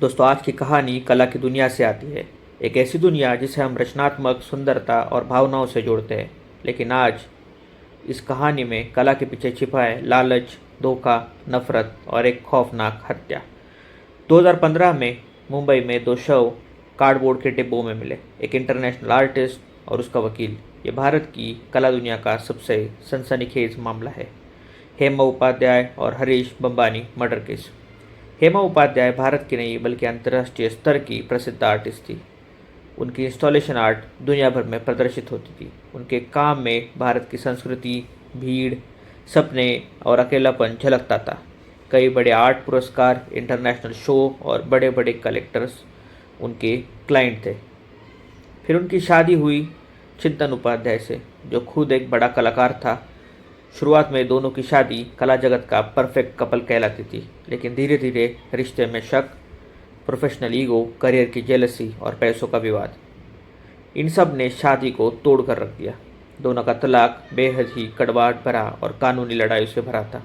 दोस्तों, आज की कहानी कला की दुनिया से आती है। एक ऐसी दुनिया जिसे हम रचनात्मक सुंदरता और भावनाओं से जोड़ते हैं। लेकिन आज इस कहानी में कला के पीछे छिपा है लालच, धोखा, नफरत और एक खौफनाक हत्या। 2015 में मुंबई में दो शव कार्डबोर्ड के डिब्बों में मिले, एक इंटरनेशनल आर्टिस्ट और उसका वकील। ये भारत की कला दुनिया का सबसे सनसनीखेज मामला है, हेमा उपाध्याय और हरीश बम्बानी मर्डर केस। हेमा उपाध्याय भारत की नहीं बल्कि अंतर्राष्ट्रीय स्तर की प्रसिद्ध आर्टिस्ट थी। उनकी इंस्टॉलेशन आर्ट दुनिया भर में प्रदर्शित होती थी। उनके काम में भारत की संस्कृति, भीड़, सपने और अकेलापन झलकता था। कई बड़े आर्ट पुरस्कार, इंटरनेशनल शो और बड़े बड़े कलेक्टर्स उनके क्लाइंट थे। फिर उनकी शादी हुई चिंतन उपाध्याय से, जो खुद एक बड़ा कलाकार था। शुरुआत में दोनों की शादी कला जगत का परफेक्ट कपल कहलाती थी, लेकिन धीरे धीरे रिश्ते में शक, प्रोफेशनल ईगो, करियर की जेलसी और पैसों का विवाद, इन सब ने शादी को तोड़ कर रख दिया। दोनों का तलाक बेहद ही कड़वाहट भरा और कानूनी लड़ाई से भरा था।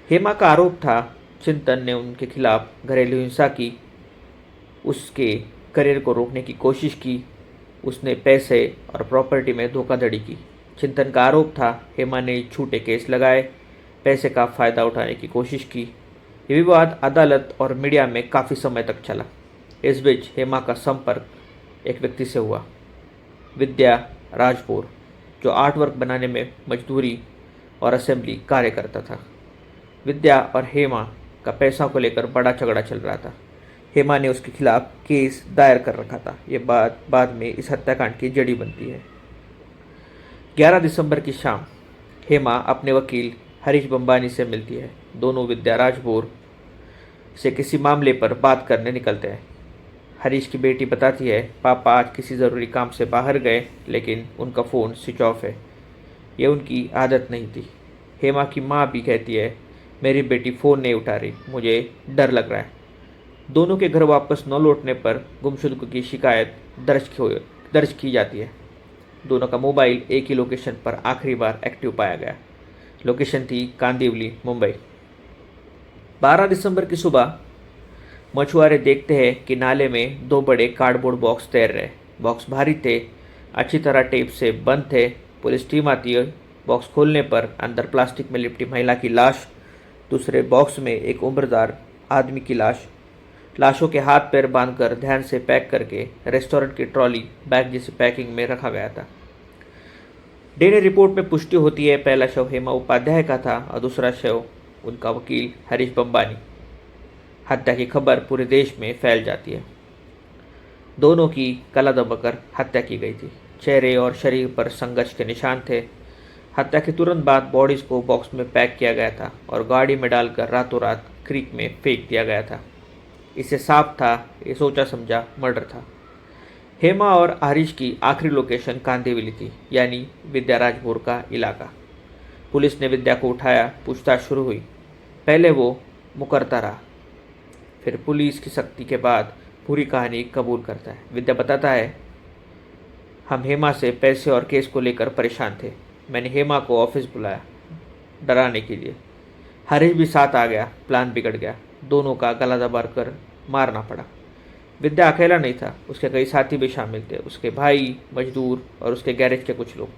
हेमा का आरोप था चिंतन ने उनके खिलाफ घरेलू हिंसा की, उसके करियर को रोकने की कोशिश की, उसने पैसे और प्रॉपर्टी में धोखाधड़ी की। चिंतन का आरोप था हेमा ने झूठे केस लगाए, पैसे का फ़ायदा उठाने की कोशिश की। ये विवाद अदालत और मीडिया में काफ़ी समय तक चला। इस बीच हेमा का संपर्क एक व्यक्ति से हुआ, विद्या राजपुर, जो आर्ट वर्क बनाने में मजदूरी और असेंबली कार्य करता था। विद्या और हेमा का पैसा को लेकर बड़ा झगड़ा चल रहा था। हेमा ने उसके खिलाफ केस दायर कर रखा था। ये बात बाद में इस हत्याकांड की जड़ी बनती है। 11 दिसंबर की शाम हेमा अपने वकील हरीश बम्बानी से मिलती है। दोनों विद्या राजपुर से किसी मामले पर बात करने निकलते हैं। हरीश की बेटी बताती है, पापा आज किसी ज़रूरी काम से बाहर गए, लेकिन उनका फ़ोन स्विच ऑफ है। ये उनकी आदत नहीं थी। हेमा की माँ भी कहती है, मेरी बेटी फ़ोन नहीं उठा रही, मुझे डर लग रहा है। दोनों के घर वापस न लौटने पर गुमशुदगी की शिकायत दर्ज की जाती है। दोनों का मोबाइल एक ही लोकेशन पर आखिरी बार एक्टिव पाया गया। लोकेशन थी कांदिवली, मुंबई। 12 दिसंबर की सुबह मछुआरे देखते हैं कि नाले में दो बड़े कार्डबोर्ड बॉक्स तैर रहे। बॉक्स भारी थे, अच्छी तरह टेप से बंद थे। पुलिस टीम आती है। बॉक्स खोलने पर अंदर प्लास्टिक में लिपटी महिला की लाश, दूसरे बॉक्स में एक उम्रदार आदमी की लाश। लाशों के हाथ पैर बांधकर ध्यान से पैक करके रेस्टोरेंट की ट्रॉली बैग जैसी पैकिंग में रखा गया था। डीएनए रिपोर्ट में पुष्टि होती है, पहला शव हेमा उपाध्याय का था और दूसरा शव उनका वकील हरीश बम्बानी। हत्या की खबर पूरे देश में फैल जाती है। दोनों की गला दबाकर हत्या की गई थी। चेहरे और शरीर पर संघर्ष के निशान थे। हत्या के तुरंत बाद बॉडीज को बॉक्स में पैक किया गया था और गाड़ी में डालकर रातों रात क्रीक में फेंक दिया गया था। इसे साफ था, ये सोचा समझा मर्डर था। हेमा और हरीश की आखिरी लोकेशन कांदिवली थी, यानी विद्या राजपुर का इलाका। पुलिस ने विद्या को उठाया, पूछताछ शुरू हुई। पहले वो मुकरता रहा, फिर पुलिस की सख्ती के बाद पूरी कहानी कबूल करता है। विद्या बताता है, हम हेमा से पैसे और केस को लेकर परेशान थे। मैंने हेमा को ऑफिस बुलाया डराने के लिए। हरीश भी साथ आ गया, प्लान बिगड़ गया। दोनों का गला दबाकर मारना पड़ा। विद्या अकेला नहीं था, उसके कई साथी भी शामिल थे, उसके भाई, मजदूर और उसके गैरेज के कुछ लोग।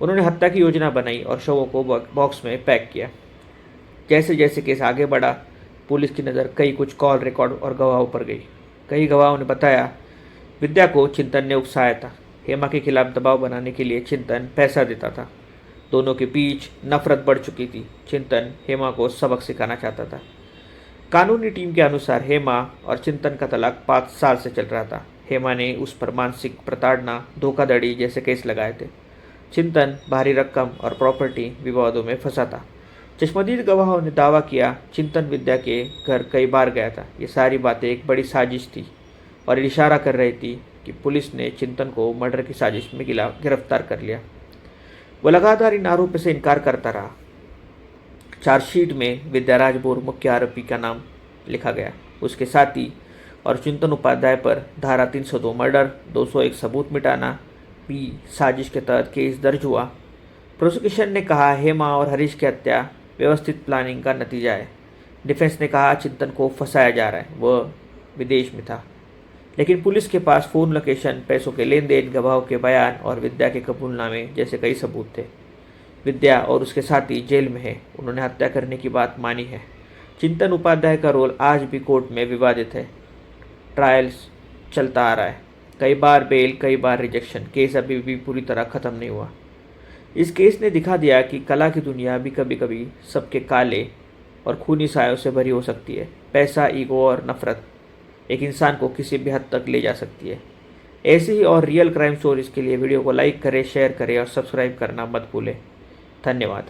उन्होंने हत्या की योजना बनाई और शवों को बॉक्स में पैक किया। जैसे जैसे केस आगे बढ़ा, पुलिस की नज़र कई कुछ कॉल रिकॉर्ड और गवाहों पर गई। कई गवाहों ने बताया, विद्या को चिंतन ने उकसाया था। हेमा के खिलाफ दबाव बनाने के लिए चिंतन पैसा देता था। दोनों के बीच नफरत बढ़ चुकी थी। चिंतन हेमा को सबक सिखाना चाहता था। कानूनी टीम के अनुसार हेमा और चिंतन का तलाक 5 साल से चल रहा था। हेमा ने उस पर मानसिक प्रताड़ना, धोखाधड़ी जैसे केस लगाए थे। चिंतन भारी रकम और प्रॉपर्टी विवादों में फंसा था। चश्मदीद गवाहों ने दावा किया, चिंतन विद्या के घर कई बार गया था। ये सारी बातें एक बड़ी साजिश थी और इशारा कर रही थी कि पुलिस ने चिंतन को मर्डर की साजिश में गिरफ्तार कर लिया। वो लगातार इन आरोपों से इनकार करता रहा। चार्जशीट में विद्या राजपुर मुख्य आरोपी का नाम लिखा गया। उसके साथी और चिंतन उपाध्याय पर धारा 302 मर्डर, 201 सबूत मिटाना भी साजिश के तहत केस दर्ज हुआ। प्रोसिक्यूशन ने कहा, हेमा और हरीश की हत्या व्यवस्थित प्लानिंग का नतीजा है। डिफेंस ने कहा चिंतन को फंसाया जा रहा है, वह विदेश में था। लेकिन पुलिस के पास फ़ोन लोकेशन, पैसों के लेन देन, गवाहों के बयान और विद्या के कबूलनामे जैसे कई सबूत थे। विद्या और उसके साथी जेल में है, उन्होंने हत्या करने की बात मानी है। चिंतन उपाध्याय का रोल आज भी कोर्ट में विवादित है। ट्रायल्स चलता आ रहा है, कई बार बेल, कई बार रिजेक्शन, केस अभी भी पूरी तरह ख़त्म नहीं हुआ। इस केस ने दिखा दिया कि कला की दुनिया भी कभी कभी सबके काले और खूनी सायों से भरी हो सकती है। पैसा, ईगो और नफरत एक इंसान को किसी भी हद तक ले जा सकती है। ऐसी ही और रियल क्राइम स्टोरीज के लिए वीडियो को लाइक करें, शेयर करें और सब्सक्राइब करना मत भूलें। धन्यवाद।